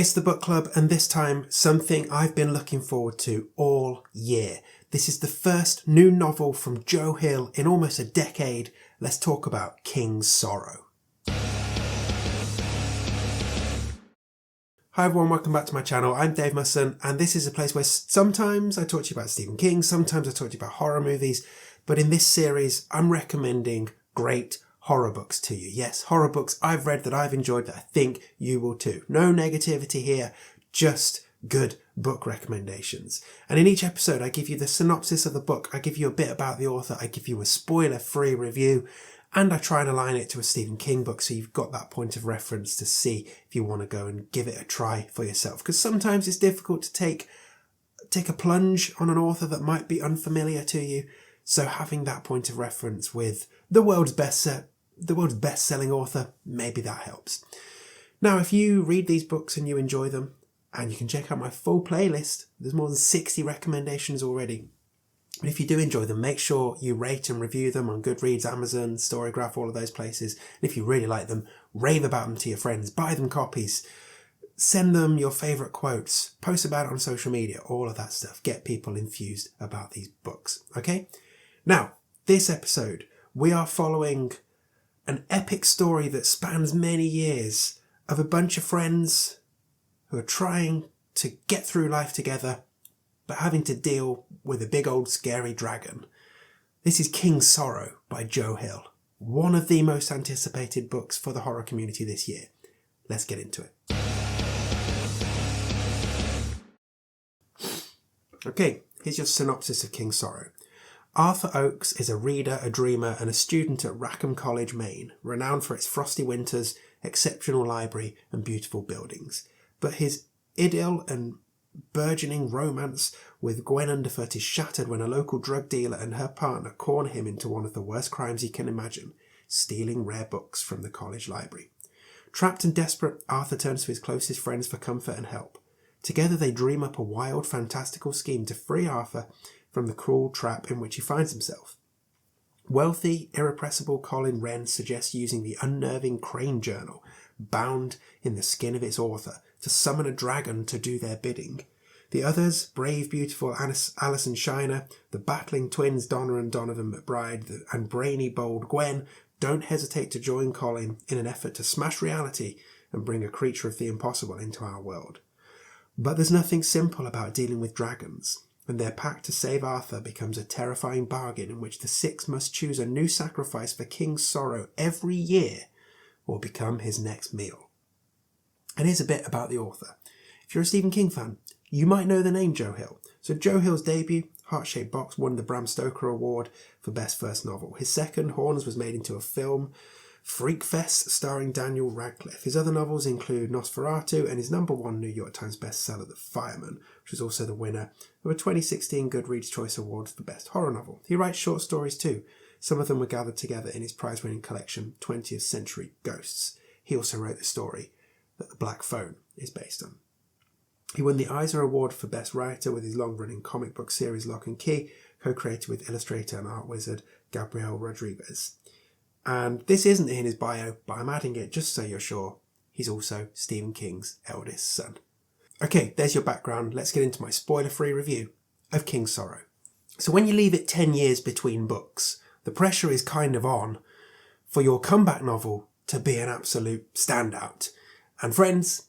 It's the book club, and this time something I've been looking forward to all year. This is the first new novel from Joe Hill in almost a decade. Let's talk about King's Sorrow. Hi everyone, welcome back to my channel. I'm Dave Musson, and this is a place where sometimes I talk to you about Stephen King, sometimes I talk to you about horror movies, but in this series I'm recommending great horror books to you. Yes, horror books I've read that I've enjoyed that I think you will too. No negativity here, just good book recommendations. And in each episode I give you the synopsis of the book, I give you a bit about the author, I give you a spoiler-free review, and I try and align it to a Stephen King book so you've got that point of reference to see if you want to go and give it a try for yourself. Because sometimes it's difficult to take a plunge on an author that might be unfamiliar to you. So having that point of reference with the world's best-selling author, maybe that helps. Now, if you read these books and you enjoy them, and you can check out my full playlist, there's more than 60 recommendations already. But if you do enjoy them, make sure you rate and review them on Goodreads, Amazon, Storygraph, all of those places. And if you really like them, rave about them to your friends, buy them copies, send them your favourite quotes, post about it on social media, all of that stuff. Get people enthused about these books, okay? Now, this episode, we are following an epic story that spans many years of a bunch of friends who are trying to get through life together, but having to deal with a big old scary dragon. This is King's Sorrow by Joe Hill, one of the most anticipated books for the horror community this year. Let's get into it. Okay, here's your synopsis of King's Sorrow. Arthur Oakes is a reader, a dreamer, and a student at Rackham College, Maine, renowned for its frosty winters, exceptional library, and beautiful buildings. But his idyll and burgeoning romance with Gwen Underfoot is shattered when a local drug dealer and her partner corner him into one of the worst crimes he can imagine, stealing rare books from the college library. Trapped and desperate, Arthur turns to his closest friends for comfort and help. Together they dream up a wild, fantastical scheme to free Arthur from the cruel trap in which he finds himself. Wealthy, irrepressible Colin Wren suggests using the unnerving Crane Journal, bound in the skin of its author, to summon a dragon to do their bidding. The others, brave, beautiful Alison Shiner, the battling twins Donna and Donovan McBride, and brainy, bold Gwen, don't hesitate to join Colin in an effort to smash reality and bring a creature of the impossible into our world. But there's nothing simple about dealing with dragons, and their pact to save Arthur becomes a terrifying bargain in which the six must choose a new sacrifice for King's Sorrow every year or become his next meal. And here's a bit about the author. If you're a Stephen King fan, you might know the name Joe Hill. So Joe Hill's debut, Heart-Shaped Box, won the Bram Stoker Award for Best First Novel. His second, Horns, was made into a film, Freak Fest, starring Daniel Radcliffe. His other novels include Nosferatu and his #1 New York Times bestseller, The Fireman, which was also the winner of a 2016 Goodreads Choice Award for Best Horror Novel. He writes short stories too. Some of them were gathered together in his prize-winning collection, 20th Century Ghosts. He also wrote the story that The Black Phone is based on. He won the Eisner Award for Best Writer with his long-running comic book series Lock and Key, co-created with illustrator and art wizard Gabriel Rodriguez. And this isn't in his bio, but I'm adding it just so you're sure. He's also Stephen King's eldest son. Okay, there's your background. Let's get into my spoiler-free review of King's Sorrow. So when you leave it 10 years between books, the pressure is kind of on for your comeback novel to be an absolute standout. And friends,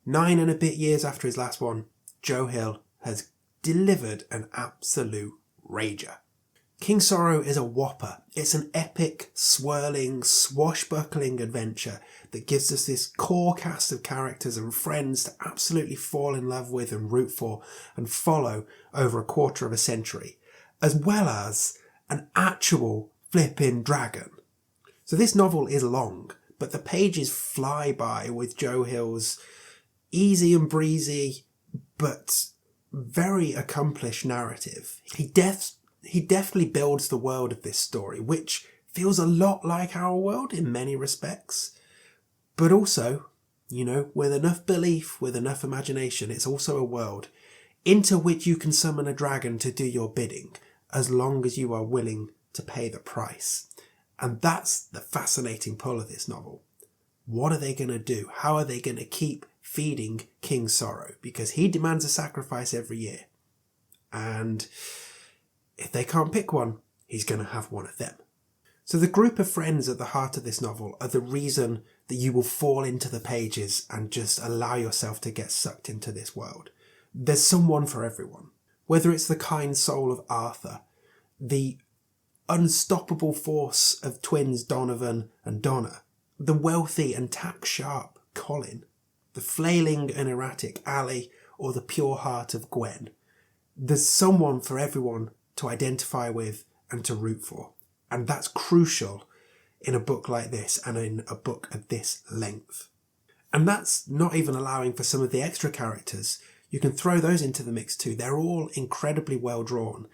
9 and a bit years after his last one, Joe Hill has delivered an absolute rager. King's Sorrow is a whopper. It's an epic, swirling, swashbuckling adventure that gives us this core cast of characters and friends to absolutely fall in love with and root for and follow over a quarter of a century, as well as an actual flipping dragon. So this novel is long, but the pages fly by with Joe Hill's easy and breezy, but very accomplished narrative. He definitely builds the world of this story, which feels a lot like our world in many respects. But also, with enough belief, with enough imagination, it's also a world into which you can summon a dragon to do your bidding, as long as you are willing to pay the price. And that's the fascinating pull of this novel. What are they going to do? How are they going to keep feeding King Sorrow, because he demands a sacrifice every year. And if they can't pick one, he's going to have one of them. So the group of friends at the heart of this novel are the reason that you will fall into the pages and just allow yourself to get sucked into this world. There's someone for everyone. Whether it's the kind soul of Arthur, the unstoppable force of twins Donovan and Donna, the wealthy and tack-sharp Colin, the flailing and erratic Ali, or the pure heart of Gwen. There's someone for everyone to identify with and to root for. And that's crucial in a book like this and in a book of this length. And that's not even allowing for some of the extra characters. You can throw those into the mix too. They're all incredibly well drawn.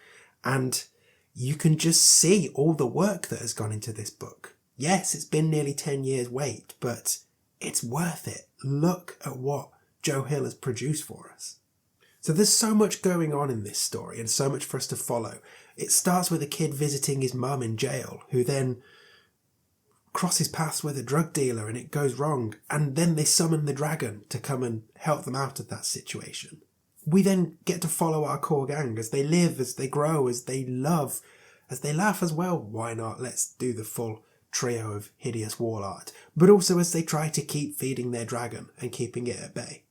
And you can just see all the work that has gone into this book. Yes, it's been nearly 10 years wait, but it's worth it. Look at what Joe Hill has produced for us. So there's so much going on in this story and so much for us to follow. It starts with a kid visiting his mum in jail, who then crosses paths with a drug dealer and it goes wrong. And then they summon the dragon to come and help them out of that situation. We then get to follow our core gang as they live, as they grow, as they love, as they laugh as well. Why not? Let's do the full trio of hideous wall art. But also as they try to keep feeding their dragon and keeping it at bay.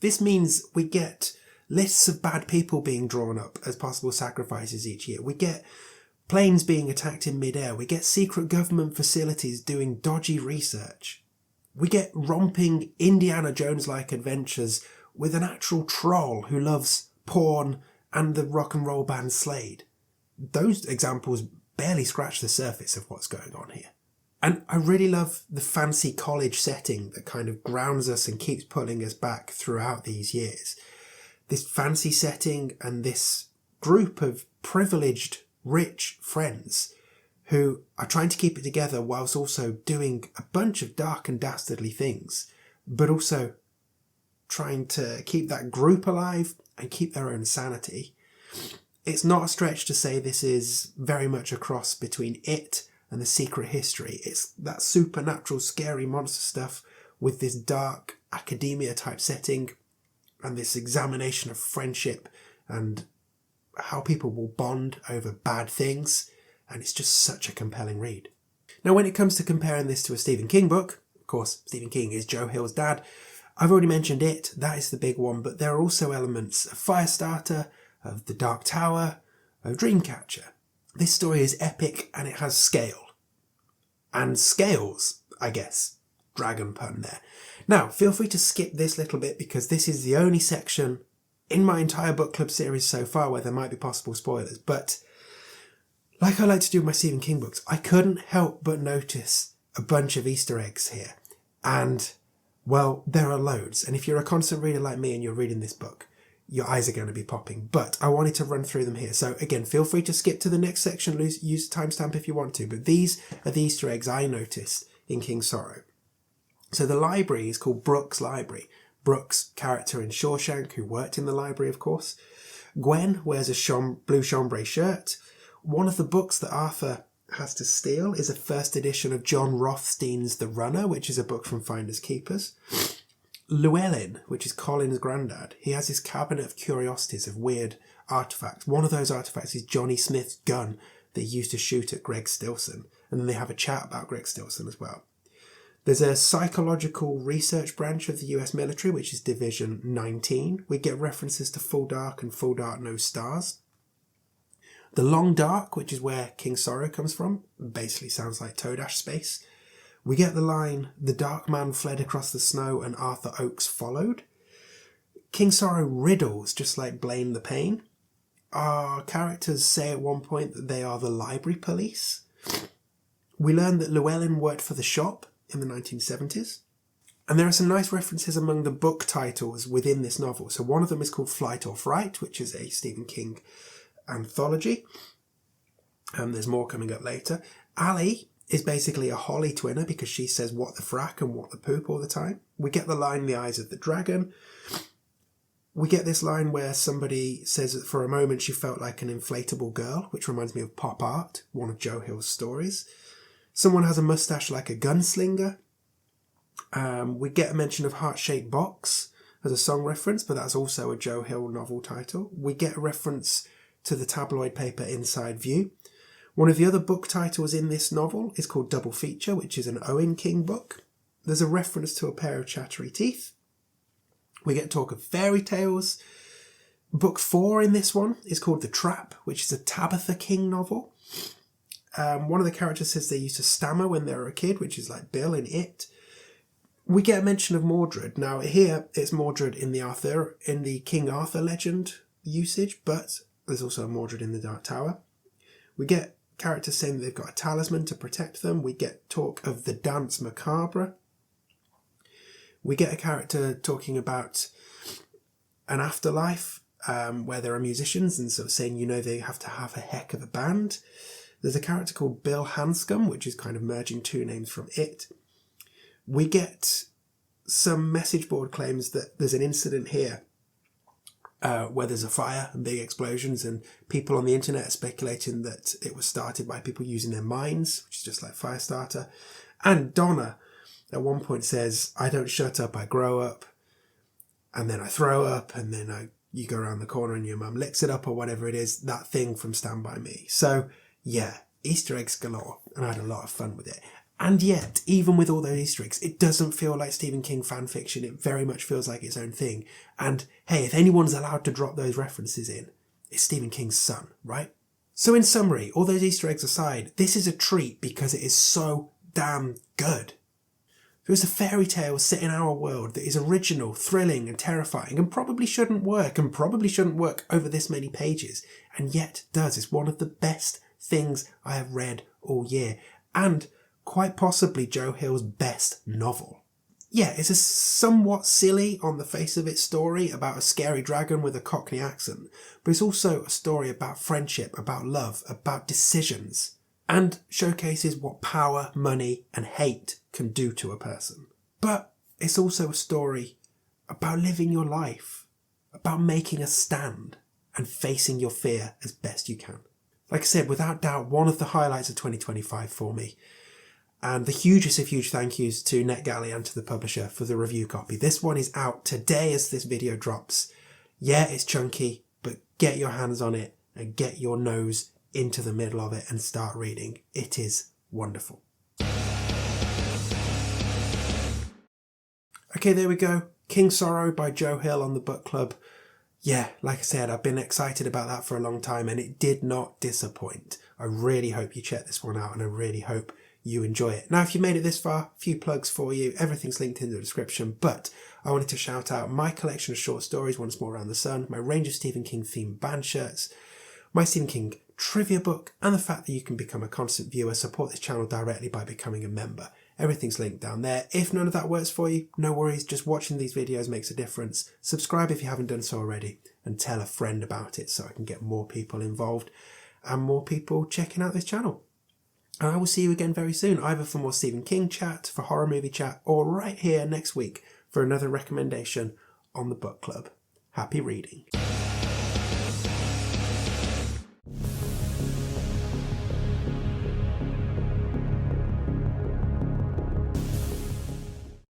This means we get lists of bad people being drawn up as possible sacrifices each year. We get planes being attacked in midair. We get secret government facilities doing dodgy research. We get romping Indiana Jones-like adventures with an actual troll who loves porn and the rock and roll band Slade. Those examples barely scratch the surface of what's going on here. And I really love the fancy college setting that kind of grounds us and keeps pulling us back throughout these years. This fancy setting and this group of privileged, rich friends who are trying to keep it together whilst also doing a bunch of dark and dastardly things, but also trying to keep that group alive and keep their own sanity. It's not a stretch to say this is very much a cross between It and The Secret History. It's that supernatural, scary monster stuff with this dark academia type setting and this examination of friendship and how people will bond over bad things. And it's just such a compelling read. Now, when it comes to comparing this to a Stephen King book, of course, Stephen King is Joe Hill's dad. I've already mentioned It, that is the big one, but there are also elements of Firestarter, of The Dark Tower, of Dreamcatcher. This story is epic and it has scale. And scales, I guess. Dragon pun there. Now, feel free to skip this little bit because this is the only section in my entire book club series so far where there might be possible spoilers. But like I like to do with my Stephen King books, I couldn't help but notice a bunch of Easter eggs here. And, well, there are loads. And if you're a constant reader like me and you're reading this book, your eyes are going to be popping. But I wanted to run through them here. So again, feel free to skip to the next section, use a timestamp if you want to. But these are the Easter eggs I noticed in King's Sorrow. So the library is called Brooks Library. Brooks, character in Shawshank, who worked in the library, of course. Gwen wears a blue chambray shirt. One of the books that Arthur has to steal is a first edition of John Rothstein's The Runner, which is a book from Finders Keepers. Llewellyn, which is Colin's granddad, he has his cabinet of curiosities of weird artefacts. One of those artefacts is Johnny Smith's gun that he used to shoot at Greg Stilson. And then they have a chat about Greg Stilson as well. There's a psychological research branch of the US military, which is Division 19. We get references to Full Dark and Full Dark No Stars. The Long Dark, which is where King's Sorrow comes from, basically sounds like Toadash space. We get the line, the dark man fled across the snow and Arthur Oakes followed. King's Sorrow riddles, just like Blaine the Pain. Our characters say at one point that they are the library police. We learn that Llewellyn worked for the shop in the 1970s. And there are some nice references among the book titles within this novel. So one of them is called Flight or Fright, which is a Stephen King anthology. There's more coming up later. Ali is basically a Holly twinner because she says what the frack and what the poop all the time. We get the line, the eyes of the dragon. We get this line where somebody says that for a moment she felt like an inflatable girl, which reminds me of Pop Art, one of Joe Hill's stories. Someone has a mustache like a gunslinger. We get a mention of Heart-Shaped Box as a song reference, but that's also a Joe Hill novel title. We get a reference to the tabloid paper Inside View. One of the other book titles in this novel is called Double Feature, which is an Owen King book. There's a reference to a pair of chattery teeth. We get talk of fairy tales. Book 4 in this one is called The Trap, which is a Tabitha King novel. One of the characters says they used to stammer when they were a kid, which is like Bill in It. We get a mention of Mordred. Now here it's Mordred in the King Arthur legend usage, but there's also a Mordred in the Dark Tower. We get characters saying that they've got a talisman to protect them. We get talk of the Dance Macabre. We get a character talking about an afterlife where there are musicians and sort of saying, they have to have a heck of a band. There's a character called Bill Hanscom, which is kind of merging two names from It. We get some message board claims that there's an incident here where there's a fire and big explosions, and people on the internet are speculating that it was started by people using their minds, which is just like Firestarter. And Donna at one point says, I don't shut up, I grow up, and then I throw up, and then you go around the corner and your mum licks it up, or whatever it is, that thing from Stand By Me. So yeah, Easter eggs galore, and I had a lot of fun with it. And yet, even with all those Easter eggs, it doesn't feel like Stephen King fan fiction. It very much feels like its own thing. And hey, if anyone's allowed to drop those references in, it's Stephen King's son, right? So in summary, all those Easter eggs aside, this is a treat because it is so damn good. There is a fairy tale set in our world that is original, thrilling and terrifying and probably shouldn't work over this many pages, and yet does. It's one of the best things I have read all year, and quite possibly Joe Hill's best novel. Yeah, it's a somewhat silly on the face of it story about a scary dragon with a Cockney accent, but it's also a story about friendship, about love, about decisions, and showcases what power, money and hate can do to a person. But it's also a story about living your life, about making a stand and facing your fear as best you can. Like I said, without doubt, one of the highlights of 2025 for me. And the hugest of huge thank yous to NetGalley and to the publisher for the review copy. This one is out today as this video drops. Yeah, it's chunky, but get your hands on it and get your nose into the middle of it and start reading. It is wonderful. Okay, there we go. King Sorrow by Joe Hill on the book club. Yeah, like I said, I've been excited about that for a long time and it did not disappoint. I really hope you check this one out and I really hope you enjoy it. Now, if you made it this far, a few plugs for you. Everything's linked in the description, but I wanted to shout out my collection of short stories, Once More Around the Sun, my range of Stephen King themed band shirts, my Stephen King trivia book, and the fact that you can become a constant viewer, support this channel directly by becoming a member. Everything's linked down there. If none of that works for you, no worries, just watching these videos makes a difference. Subscribe if you haven't done so already, and tell a friend about it so I can get more people involved and more people checking out this channel. And I will see you again very soon, either for more Stephen King chat, for horror movie chat, or right here next week for another recommendation on the book club. Happy reading.